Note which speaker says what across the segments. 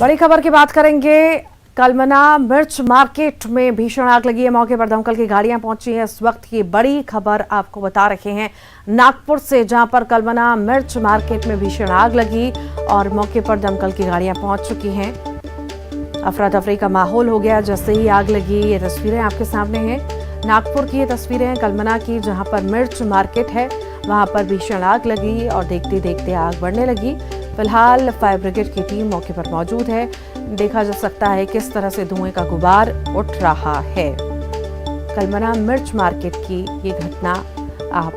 Speaker 1: बड़ी खबर की बात करेंगे। कलमना मिर्च मार्केट में भीषण आग लगी है। मौके पर दमकल की गाड़ियां पहुंची हैं। इस वक्त की बड़ी खबर आपको बता रहे हैं नागपुर से, जहां पर कलमना मिर्च मार्केट में भीषण आग लगी और मौके पर दमकल की गाड़ियां पहुंच चुकी हैं। अफरा तफरी का माहौल हो गया जैसे ही आग लगी। ये तस्वीरें आपके सामने हैं, नागपुर की ये तस्वीरें हैं कलमना की, जहां पर मिर्च मार्केट है वहां पर भीषण आग लगी और देखते देखते आग बढ़ने लगी। फिलहाल फायर ब्रिगेड की टीम मौके पर मौजूद है। देखा जा सकता है किस तरह से धुएं का गुबार उठ रहा है। कलमना मिर्च मार्केट की ये घटना आप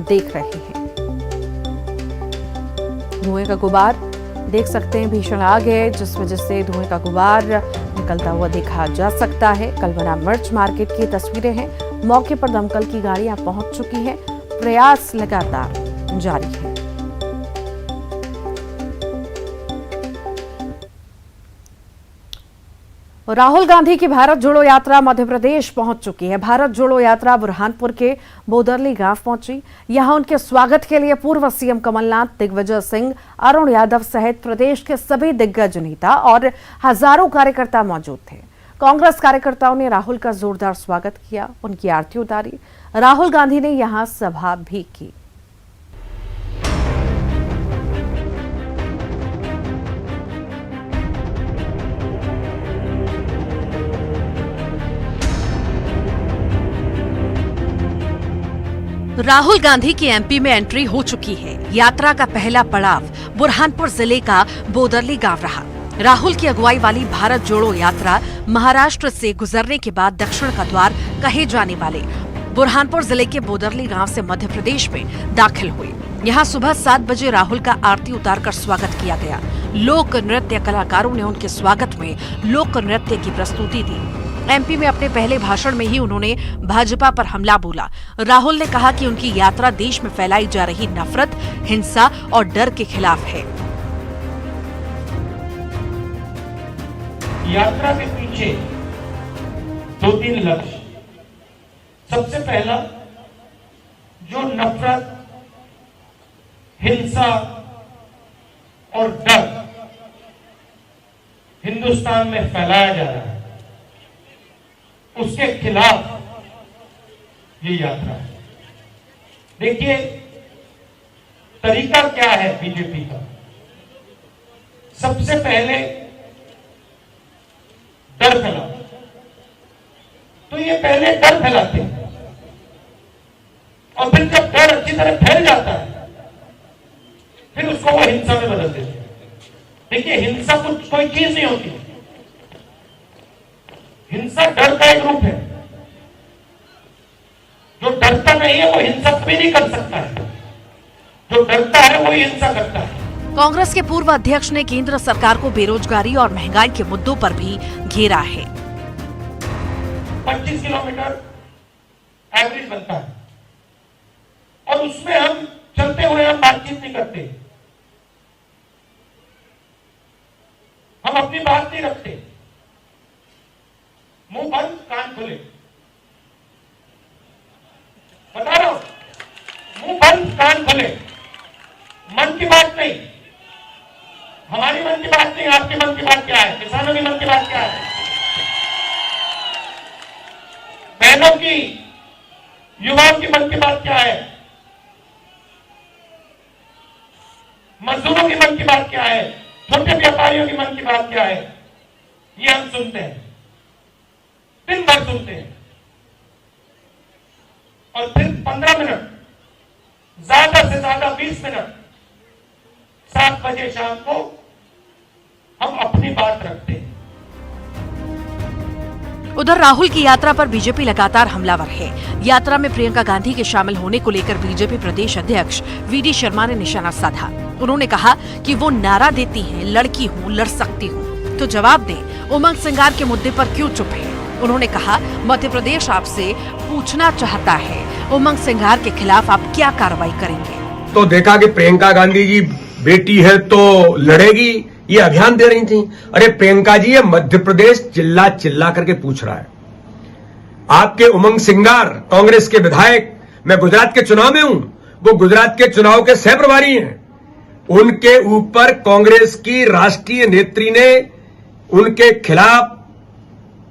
Speaker 1: देख रहे हैं। धुएं का गुबार देख सकते हैं, भीषण आग है जिस वजह से धुएं का गुबार निकलता हुआ देखा जा सकता है। कलमना मिर्च मार्केट की तस्वीरें हैं। मौके पर दमकल की गाड़ियां पहुंच चुकी हैं। प्रयास लगातार जारी है। राहुल गांधी की भारत जोड़ो यात्रा मध्य प्रदेश पहुंच चुकी है। भारत जोड़ो यात्रा बुरहानपुर के बोदरली गांव पहुंची। यहां उनके स्वागत के लिए पूर्व सीएम कमलनाथ, दिग्विजय सिंह, अरुण यादव सहित प्रदेश के सभी दिग्गज नेता और हजारों कार्यकर्ता मौजूद थे। कांग्रेस कार्यकर्ताओं ने राहुल का जोरदार स्वागत किया, उनकी आरती उतारी। राहुल गांधी ने यहां सभा भी की।
Speaker 2: राहुल गांधी की एमपी में एंट्री हो चुकी है। यात्रा का पहला पड़ाव बुरहानपुर जिले का बोदरली गांव रहा। राहुल की अगुवाई वाली भारत जोड़ो यात्रा महाराष्ट्र से गुजरने के बाद दक्षिण का द्वार कहे जाने वाले बुरहानपुर जिले के बोदरली गांव से मध्य प्रदेश में दाखिल हुई। यहां सुबह 7 बजे राहुल का आरती उतारकर स्वागत किया गया। लोक नृत्य कलाकारों ने उनके स्वागत में लोक नृत्य की प्रस्तुति दी। एमपी में अपने पहले भाषण में ही उन्होंने भाजपा पर हमला बोला। राहुल ने कहा कि उनकी यात्रा देश में फैलाई जा रही नफरत, हिंसा और डर के खिलाफ है।
Speaker 3: यात्रा के पीछे 2-3 लक्ष्य। सबसे पहला, जो नफरत, हिंसा और डर हिंदुस्तान में फैलाया जा रहा है, उसके खिलाफ ये यात्रा है। देखिए तरीका क्या है बीजेपी का। सबसे पहले डर फैलाओ, तो ये पहले डर फैलाते हैं और फिर जब डर अच्छी तरह फैल जाता है फिर उसको वो हिंसा में बदल देते हैं। देखिए हिंसा कुछ कोई चीज नहीं होती। हिंसा डर का एक रूप है। जो डरता नहीं है वो हिंसा कभी नहीं कर सकता है। जो डरता है वही हिंसा करता है।
Speaker 2: कांग्रेस के पूर्व अध्यक्ष ने केंद्र सरकार को बेरोजगारी और महंगाई के मुद्दों पर भी घेरा है।
Speaker 3: 25 किलोमीटर एवरेज बनता है और उसमें हम चलते हुए हम बातचीत नहीं करते, हम अपनी बात नहीं रखते। मुंह बंद कान खुले, बता रहा हूं, मुंह बंद कान खुले। मन की बात नहीं, हमारी मन की बात नहीं, आपके मन की बात क्या है, किसानों की मन की बात क्या है, बहनों की, युवाओं की मन की बात क्या है, मजदूरों की मन की बात क्या है, छोटे व्यापारियों की मन की बात क्या है, ये हम सुनते हैं, दिन भर सुनते हैं। और फिर 15 मिनट, ज्यादा से ज्यादा 20 मिनट, 7 बजे शाम को हम अपनी बात रखते हैं।
Speaker 2: उधर राहुल की यात्रा पर बीजेपी लगातार हमलावर है। यात्रा में प्रियंका गांधी के शामिल होने को लेकर बीजेपी प्रदेश अध्यक्ष वीडी शर्मा ने निशाना साधा। उन्होंने कहा कि वो नारा देती हैं, लड़की हूँ, लड़ सकती हूँ, तो जवाब दें उमंग सिंगार के मुद्दे पर क्यों चुप है। उन्होंने कहा मध्य प्रदेश आपसे पूछना चाहता है, उमंग सिंघार के खिलाफ आप क्या कार्रवाई करेंगे।
Speaker 4: तो देखा कि प्रियंका गांधी जी बेटी है तो लड़ेगी, ये अभियान दे रही थी। अरे प्रियंका जी, ये मध्य प्रदेश चिल्ला चिल्ला करके पूछ रहा है। आपके उमंग सिंगार कांग्रेस के विधायक, मैं गुजरात के चुनाव में हूं, वो गुजरात के चुनाव के सह प्रभारी हैं। उनके ऊपर कांग्रेस की राष्ट्रीय नेत्री ने उनके खिलाफ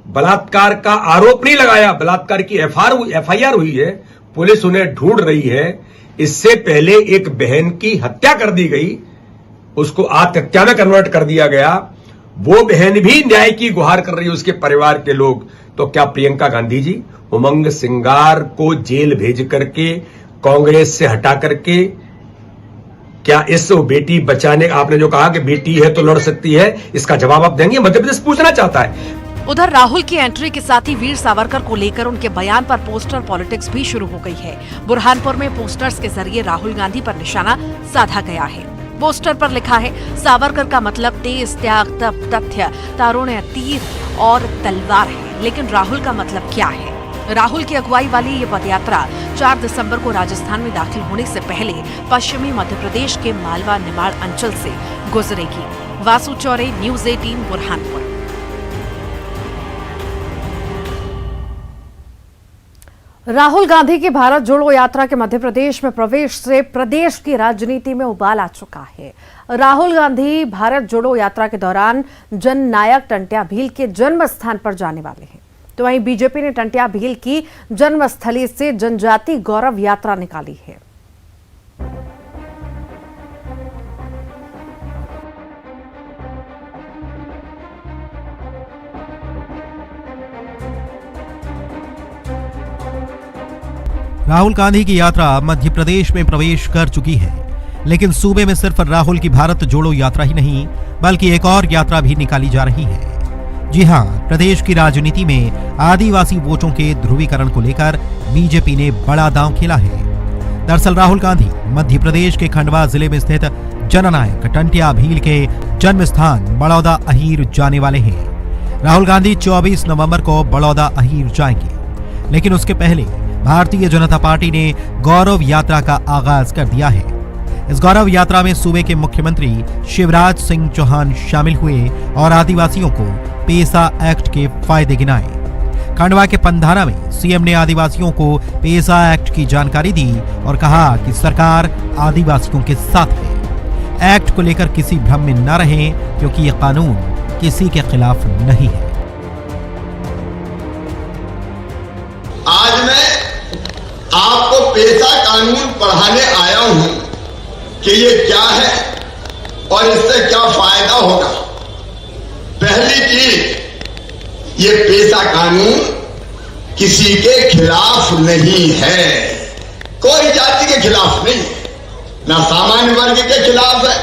Speaker 4: बलात्कार का आरोप नहीं लगाया, बलात्कार की एफआईआर हुई है, पुलिस उन्हें ढूंढ रही है। इससे पहले एक बहन की हत्या कर दी गई, उसको आत्महत्या में कन्वर्ट कर दिया गया। वो बहन भी न्याय की गुहार कर रही है, उसके परिवार के लोग। तो क्या प्रियंका गांधी जी उमंग सिंगार को जेल भेज करके, कांग्रेस से हटा करके, क्या इस बेटी बचाने, आपने जो कहा कि बेटी है तो लड़ सकती है, इसका जवाब आप देंगे? मध्य प्रदेश पूछना चाहता है।
Speaker 2: उधर राहुल की एंट्री के साथ ही वीर सावरकर को लेकर उनके बयान पर पोस्टर पॉलिटिक्स भी शुरू हो गई है। बुरहानपुर में पोस्टर्स के जरिए राहुल गांधी पर निशाना साधा गया है। पोस्टर पर लिखा है, सावरकर का मतलब तेज, त्याग, तप, तथ्य, तारुण्य, तीर और तलवार है, लेकिन राहुल का मतलब क्या है? राहुल की अगुवाई वाली ये पदयात्रा 4 दिसंबर को राजस्थान में दाखिल होने से पहले पश्चिमी मध्य प्रदेश के मालवा निमाड़ अंचल से गुजरेगी। वासु चौरे, न्यूज़ 18, बुरहानपुर।
Speaker 1: राहुल गांधी की भारत जोड़ो यात्रा के मध्य प्रदेश में प्रवेश से प्रदेश की राजनीति में उबाल आ चुका है। राहुल गांधी भारत जोड़ो यात्रा के दौरान जननायक टंट्या भील के जन्म स्थान पर जाने वाले हैं। तो वहीं बीजेपी ने टंट्या भील की जन्मस्थली से जनजाति गौरव यात्रा निकाली है।
Speaker 5: राहुल गांधी की यात्रा मध्य प्रदेश में प्रवेश कर चुकी है, लेकिन सूबे में सिर्फ राहुल की भारत जोड़ो यात्रा ही नहीं, बल्कि एक और यात्रा भी निकाली जा रही है। जी हां, प्रदेश की राजनीति में आदिवासी वोटों के ध्रुवीकरण को लेकर बीजेपी ने बड़ा दांव खेला है। दरअसल राहुल गांधी मध्य प्रदेश के खंडवा जिले में स्थित जननायक टंट्या भील के जन्म स्थान बड़ौदा अहीर जाने वाले हैं। राहुल गांधी 24 नवंबर को बड़ौदा अहीर जाएंगे, लेकिन उसके पहले भारतीय जनता पार्टी ने गौरव यात्रा का आगाज कर दिया है। इस गौरव यात्रा में सूबे के मुख्यमंत्री शिवराज सिंह चौहान शामिल हुए और आदिवासियों को पेसा एक्ट के फायदे गिनाए। खंडवा के पंधारा में सीएम ने आदिवासियों को पेसा एक्ट की जानकारी दी और कहा कि सरकार आदिवासियों के साथ है। एक्ट को लेकर किसी भ्रम में न रहें, क्योंकि यह कानून किसी के खिलाफ नहीं है।
Speaker 6: आज मैं आपको पेशा कानून पढ़ाने आया हूं कि ये क्या है और इससे क्या फायदा होगा। पहली चीज, ये पेशा कानून किसी के खिलाफ नहीं है, कोई जाति के खिलाफ नहीं, ना सामान्य वर्ग के खिलाफ है,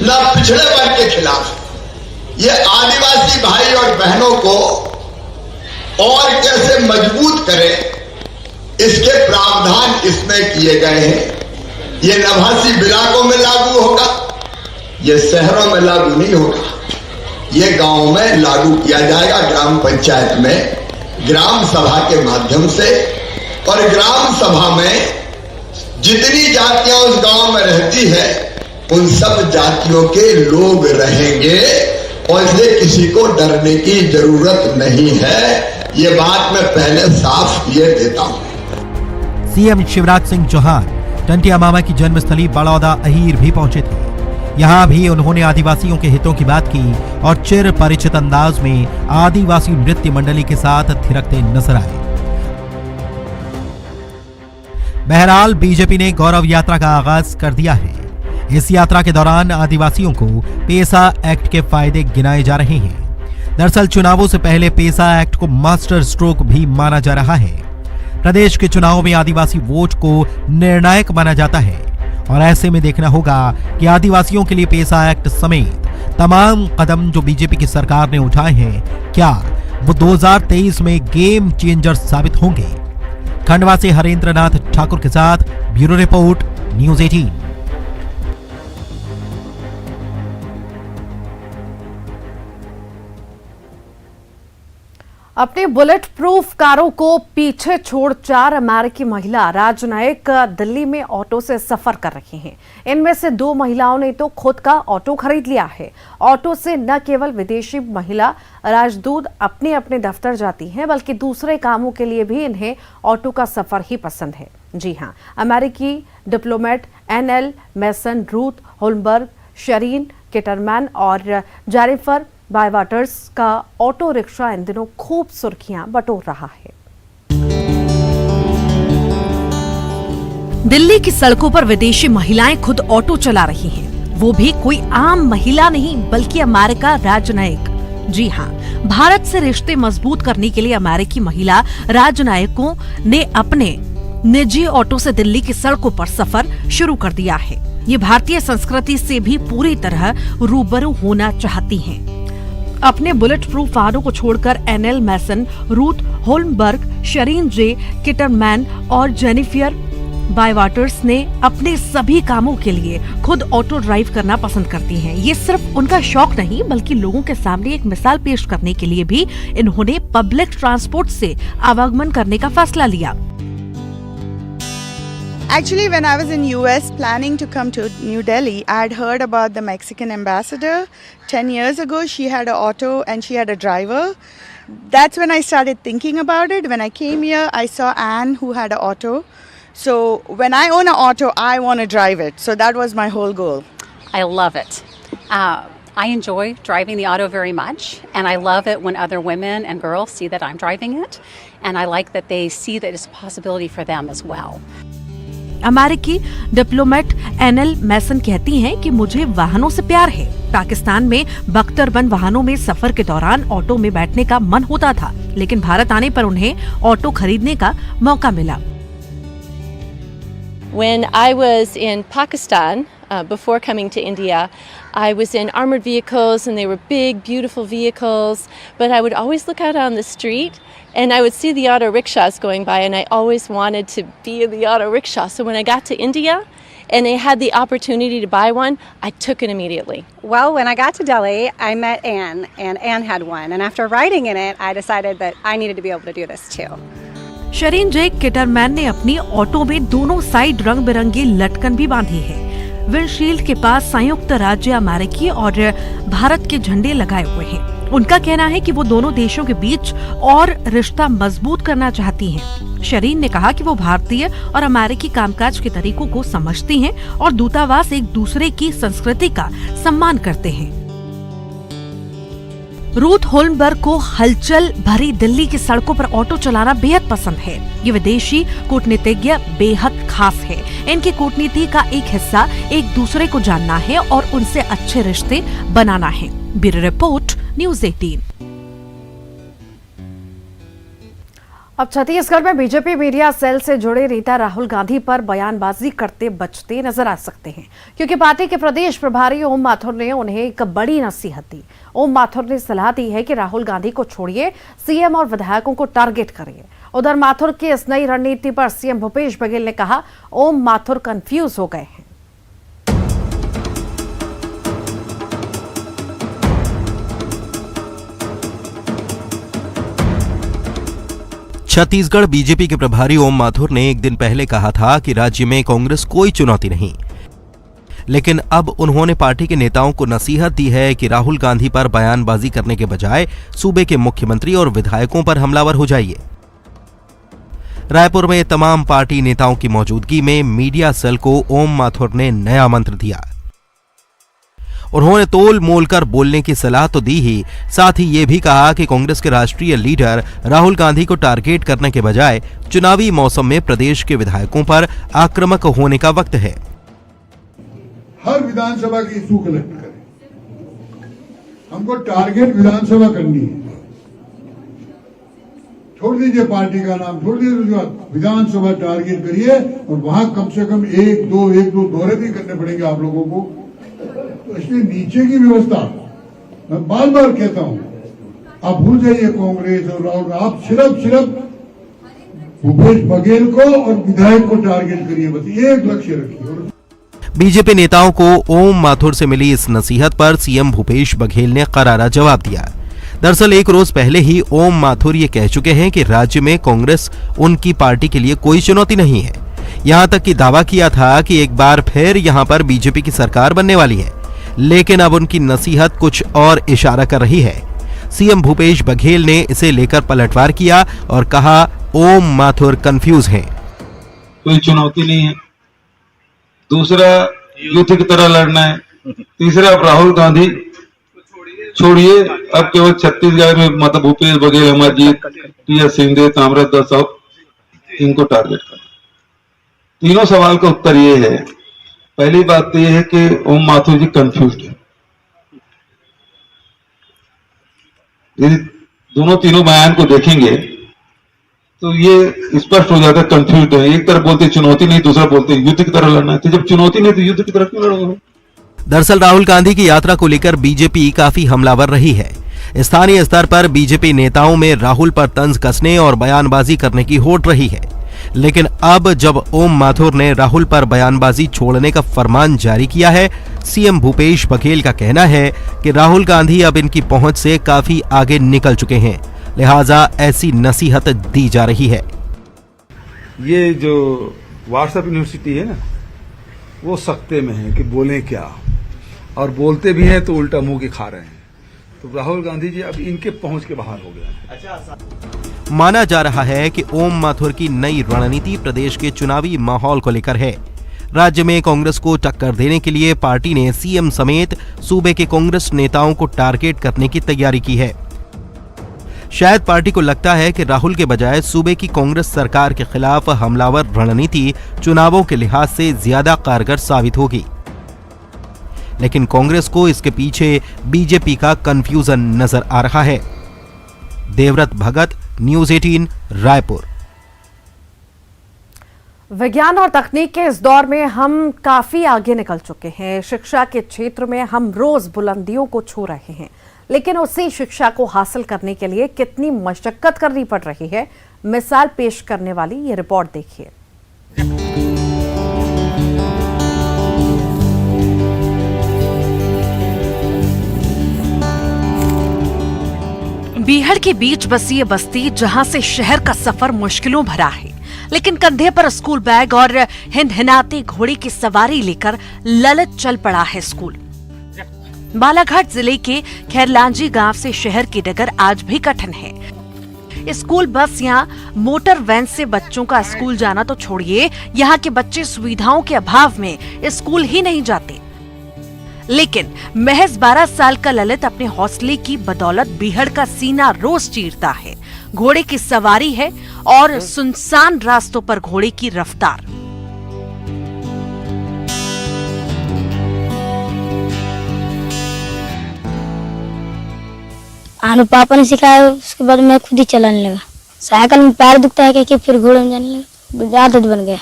Speaker 6: ना पिछड़े वर्ग के खिलाफ है। ये आदिवासी भाई और बहनों को और कैसे मजबूत करें, इसके प्रावधान इसमें किए गए हैं। ये नभासी इलाकों में लागू होगा, ये शहरों में लागू नहीं होगा, ये गांव में लागू किया जाएगा, ग्राम पंचायत में, ग्राम सभा के माध्यम से। और ग्राम सभा में जितनी जातियां उस गांव में रहती है, उन सब जातियों के लोग रहेंगे और इसलिए किसी को डरने की जरूरत नहीं है। ये बात मैं पहले साफ किए देता हूं।
Speaker 5: सीएम शिवराज सिंह चौहान टंट्या मामा की जन्मस्थली बड़ौदा अहीर भी पहुंचे थे। यहां भी उन्होंने आदिवासियों के हितों की बात की और चिर परिचित अंदाज में आदिवासी नृत्य मंडली के साथ थिरकते नजर आए। बहरहाल बीजेपी ने गौरव यात्रा का आगाज कर दिया है। इस यात्रा के दौरान आदिवासियों को पेसा एक्ट के फायदे गिनाए जा रहे हैं। दरअसल चुनावों से पहले पेसा एक्ट को मास्टर स्ट्रोक भी माना जा रहा है। प्रदेश के चुनावों में आदिवासी वोट को निर्णायक माना जाता है और ऐसे में देखना होगा कि आदिवासियों के लिए पेसा एक्ट समेत तमाम कदम जो बीजेपी की सरकार ने उठाए हैं, क्या वो 2023 में गेम चेंजर साबित होंगे। खंडवा से हरेंद्र नाथ ठाकुर के साथ ब्यूरो रिपोर्ट, न्यूज़ 18।
Speaker 1: अपनी बुलेट प्रूफ कारों को पीछे छोड़ 4 अमेरिकी महिला राजनयिक दिल्ली में ऑटो से सफर कर रही हैं। इनमें से 2 महिलाओं ने तो खुद का ऑटो खरीद लिया है। ऑटो से न केवल विदेशी महिला राजदूत अपने अपने दफ्तर जाती हैं, बल्कि दूसरे कामों के लिए भी इन्हें ऑटो का सफर ही पसंद है। जी हां, अमेरिकी diplomat N L Mason, Ruth Holberg, Sharin Ketterman और जेनिफर बायवाटर्स का ऑटो रिक्शा इन दिनों खूब सुर्खियां बटोर रहा है।
Speaker 2: दिल्ली की सड़कों पर विदेशी महिलाएं खुद ऑटो चला रही हैं। वो भी कोई आम महिला नहीं बल्कि अमेरिका राजनयिक। जी हाँ, भारत से रिश्ते मजबूत करने के लिए अमेरिकी महिला राजनयिकों ने अपने निजी ऑटो से दिल्ली की सड़कों पर सफर शुरू कर दिया है। ये भारतीय संस्कृति से भी पूरी तरह रूबरू होना चाहती हैं। अपने बुलेट प्रूफ वाहनों को छोड़कर एनएल मैसन, रूथ होल्मबर्ग, शरीन जे किटरमैन और जेनिफर बायवाटर्स ने अपने सभी कामों के लिए खुद ऑटो ड्राइव करना पसंद करती हैं। ये सिर्फ उनका शौक नहीं बल्कि लोगों के सामने एक मिसाल पेश करने के लिए भी इन्होंने पब्लिक ट्रांसपोर्ट से आवागमन करने का फैसला लिया।
Speaker 7: Actually, when I was in US planning to come to New Delhi, I had heard about the Mexican ambassador. 10 years ago, she had an auto and she had a driver. That's when I started thinking about it. When I came here, I saw Anne who had an auto. So when I own an auto, I want to drive it. So that was my whole goal.
Speaker 8: I love it. I enjoy driving the auto very much, and I love it when other women and girls see that I'm driving it, and I like that they see that it's a possibility for them as well.
Speaker 2: अमेरिकी diplomat NL मैसन कहती हैं कि मुझे वाहनों से प्यार है। पाकिस्तान में बख्तरबंद वाहनों में सफर के दौरान ऑटो में बैठने का मन होता था, लेकिन भारत आने पर उन्हें ऑटो खरीदने का मौका मिला।
Speaker 9: When I was in Pakistan, before coming to India, I was in armored vehicles and they were big, beautiful vehicles, but I would always look out on the street and I would see the auto rickshaws going by and I always wanted to be in the auto rickshaw. So when I got to India and I had the opportunity to buy one, I took it immediately.
Speaker 10: Well, when I got to Delhi, I met Anne and Anne had one. And after riding in it, I decided that I needed to be able to do this too.
Speaker 2: Shareen जे किटरमैन ने अपनी auto में दोनों side रंग बिरंगी लटकन भी बांधी है। विंडशील्ड के पास संयुक्त राज्य अमेरिकी और भारत के झंडे लगाए हुए हैं। उनका कहना है कि वो दोनों देशों के बीच और रिश्ता मजबूत करना चाहती हैं। शरीन ने कहा कि वो भारतीय और अमेरिकी कामकाज के तरीकों को समझती हैं और दूतावास एक दूसरे की संस्कृति का सम्मान करते हैं। रूथ होल्मबर्ग को हलचल भरी दिल्ली की सड़कों पर ऑटो चलाना बेहद पसंद है। ये विदेशी कूटनीतिज्ञ बेहद खास है। इनकी कूटनीति का एक हिस्सा एक दूसरे को जानना है और उनसे अच्छे रिश्ते बनाना है। Bureau report, news 18।
Speaker 1: अब छत्तीसगढ़ में बीजेपी मीडिया सेल से जुड़े नेता राहुल गांधी पर बयानबाजी करते बचते नजर आ सकते हैं, क्योंकि पार्टी के प्रदेश प्रभारी ओम माथुर ने उन्हें एक बड़ी नसीहत दी। ओम माथुर ने सलाह दी है कि राहुल गांधी को छोड़िए, सीएम और विधायकों को टारगेट करिए। उधर माथुर की इस नई रणनीति पर सीएम भूपेश बघेल ने कहा, ओम माथुर कंफ्यूज हो गए हैं।
Speaker 5: छत्तीसगढ़ बीजेपी के प्रभारी ओम माथुर ने एक दिन पहले कहा था कि राज्य में कांग्रेस कोई चुनौती नहीं, लेकिन अब उन्होंने पार्टी के नेताओं को नसीहत दी है कि राहुल गांधी पर बयानबाजी करने के बजाय सूबे के मुख्यमंत्री और विधायकों पर हमलावर हो जाइए। रायपुर में तमाम पार्टी नेताओं की मौजूदगी में मीडिया सेल को ओम माथुर ने नया मंत्र दिया। उन्होंने तोल मोल कर बोलने की सलाह तो दी ही, साथ ही ये भी कहा कि कांग्रेस के राष्ट्रीय लीडर राहुल गांधी को टारगेट करने के बजाय चुनावी मौसम में प्रदेश के विधायकों पर आक्रामक होने का वक्त है।
Speaker 11: हर विधानसभा की इशू कलेक्ट करें, हमको टारगेट विधानसभा करनी है। छोड़ दीजिए पार्टी का नाम, छोड़ दीजिए, विधानसभा टारगेट करिए और वहां कम से कम एक दो दौरे भी करने पड़ेंगे आप लोगों को। तो इसलिए नीचे की व्यवस्था, मैं बार बार कहता हूं, आप भूल जाइए कांग्रेस और राहुल, आप सिर्फ भूपेश बघेल को और विधायक को टारगेट करिए, बस एक लक्ष्य रखिए।
Speaker 5: बीजेपी नेताओं को ओम माथुर से मिली इस नसीहत पर सीएम भूपेश बघेल ने करारा जवाब दिया। दरअसल एक रोज पहले ही ओम माथुर ये कह चुके हैं कि राज्य में कांग्रेस उनकी पार्टी के लिए कोई चुनौती नहीं है। यहां तक कि दावा किया था कि एक बार फिर यहां पर बीजेपी की सरकार बनने वाली है, लेकिन अब उनकी नसीहत कुछ और इशारा कर रही है। सीएम भूपेश बघेल ने इसे लेकर पलटवार किया और कहा, ओम माथुर कंफ्यूज हैं।
Speaker 12: कोई चुनौती नहीं है, दूसरा युद्ध की तरह लड़ना है, तीसरा अब राहुल गांधी छोड़िए, अब केवल छत्तीसगढ़ में मतलब भूपेश बघेल, अमरजीत, टी.एस. सिंहदेव, ताम्रध्वज साहब, इनको टारगेट करना। तीनों सवाल का उत्तर ये है, पहली बात तो ये है कि ओम माथुर जी कंफ्यूज्ड है। यदि दोनों तीनों बयान को देखेंगे तो ये स्पष्ट हो जाता है कंफ्यूज है। एक तरफ बोलते चुनौती नहीं, दूसरा बोलते युद्ध की तरह लड़ना है। तो जब चुनौती नहीं तो युद्ध की तरह क्यों लड़ोगे?
Speaker 5: दरअसल राहुल गांधी की यात्रा को लेकर बीजेपी काफी हमलावर रही है। स्थानीय स्तर पर बीजेपी नेताओं में राहुल पर तंज कसने और बयानबाजी करने की होड़ रही है। लेकिन अब जब ओम माथुर ने राहुल पर बयानबाजी छोड़ने का फरमान जारी किया है, सीएम भूपेश बघेल का कहना है कि राहुल गांधी अब इनकी पहुंच से काफी आगे निकल चुके हैं, लिहाजा ऐसी नसीहत दी जा रही है।
Speaker 13: ये जो व्हाट्सएप यूनिवर्सिटी है ना, वो सख्ते में है कि बोलें क्या, और बोलते भी हैं तो उल्टा मुंह के खा रहे हैं। तो राहुल गांधी जी अब इनके पहुंच के बाहर हो गए।
Speaker 5: माना जा रहा है कि ओम माथुर की नई रणनीति प्रदेश के चुनावी माहौल को लेकर है। राज्य में कांग्रेस को टक्कर देने के लिए पार्टी ने सीएम समेत सूबे के कांग्रेस नेताओं को टारगेट करने की तैयारी की है। शायद पार्टी को लगता है कि राहुल के बजाय सूबे की कांग्रेस सरकार के खिलाफ हमलावर रणनीति चुनावों के लिहाज से ज्यादा कारगर साबित होगी। लेकिन कांग्रेस को इसके पीछे बीजेपी का कंफ्यूजन नजर आ रहा है। देवव्रत भगत, न्यूज़ 18, रायपुर।
Speaker 1: विज्ञान और तकनीक के इस दौर में हम काफी आगे निकल चुके हैं। शिक्षा के क्षेत्र में हम रोज बुलंदियों को छू रहे हैं, लेकिन उसी शिक्षा को हासिल करने के लिए कितनी मशक्कत करनी पड़ रही है, मिसाल पेश करने वाली ये रिपोर्ट देखिए।
Speaker 2: बीहड़ के बीच बसी ये बस्ती, जहां से शहर का सफर मुश्किलों भरा है, लेकिन कंधे पर स्कूल बैग और हिनहिनाते घोड़े की सवारी लेकर ललित चल पड़ा है स्कूल। बालाघाट जिले के खैरलांजी गांव से शहर की डगर आज भी कठिन है। स्कूल बस या मोटर वैन से बच्चों का स्कूल जाना तो छोड़िए, यहाँ के बच्चे सुविधाओं के अभाव में स्कूल ही नहीं जाते। लेकिन महज 12 साल का ललित अपने हौसले की बदौलत बीहड़ का सीना रोज चीरता है। घोड़े की सवारी है और सुनसान रास्तों पर घोड़े की रफ्तार।
Speaker 14: आनु पापा ने सिखाया, उसके बाद मैं खुद ही चलाने लगा। साइकिल में पैर दुखता है कि फिर घोड़े में जाने लगा, आदत बन गया।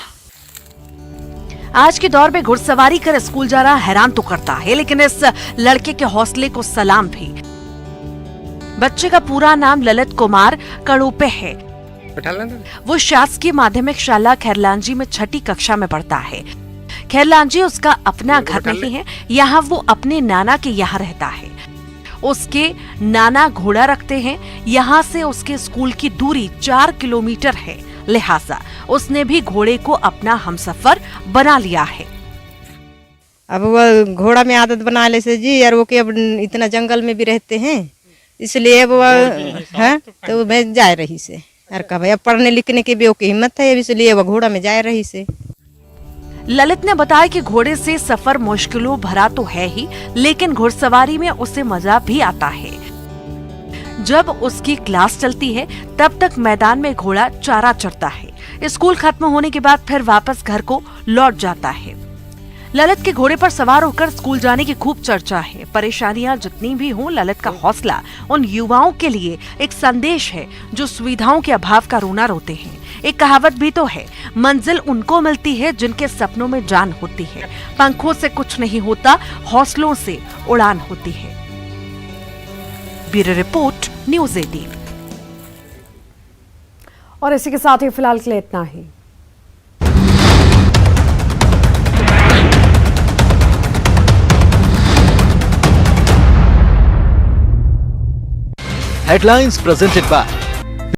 Speaker 2: आज के दौर में घुड़सवारी कर स्कूल जाना हैरान तो करता है, लेकिन इस लड़के के हौसले को सलाम भी। बच्चे का पूरा नाम ललित कुमार कड़ोपे है। वो शासकीय माध्यमिक शाला खैरलांजी में 6ठी कक्षा में पढ़ता है। खैरलांजी उसका अपना घर नहीं है, यहाँ वो अपने नाना के यहाँ रहता है। उसके नाना घोड़ा रखते हैं। यहाँ से उसके स्कूल की दूरी 4 किलोमीटर है, लिहाजा उसने भी घोड़े को अपना हमसफर बना लिया है।
Speaker 15: अब वो घोड़ा में आदत बना ले से जी, और वो के अब इतना जंगल में भी रहते हैं, इसलिए वो है तो मैं जा रही से, और कहा भाई अब पढ़ने लिखने की भी ओके हिम्मत है, इसलिए वो घोड़ा में जा रही से।
Speaker 2: ललित ने बताया कि घोड़े से सफर मुश्किलों भरा तो है ही, लेकिन घुड़सवारी में उसे मजा भी आता है। जब उसकी क्लास चलती है तब तक मैदान में घोड़ा चारा चरता है। स्कूल खत्म होने के बाद फिर वापस घर को लौट जाता है। ललित के घोड़े पर सवार होकर स्कूल जाने की खूब चर्चा है। परेशानियां जितनी भी हों, ललित का हौसला उन युवाओं के लिए एक संदेश है जो सुविधाओं के अभाव का रोना रोते हैं। एक कहावत भी तो है, मंजिल उनको मिलती है जिनके सपनों में जान होती है। पंखों से कुछ नहीं होता, हौसलों से उड़ान होती है। Bureau report, news 18।
Speaker 1: और इसी के साथ ही फिलहाल के लिए इतना ही।
Speaker 16: Headlines presented by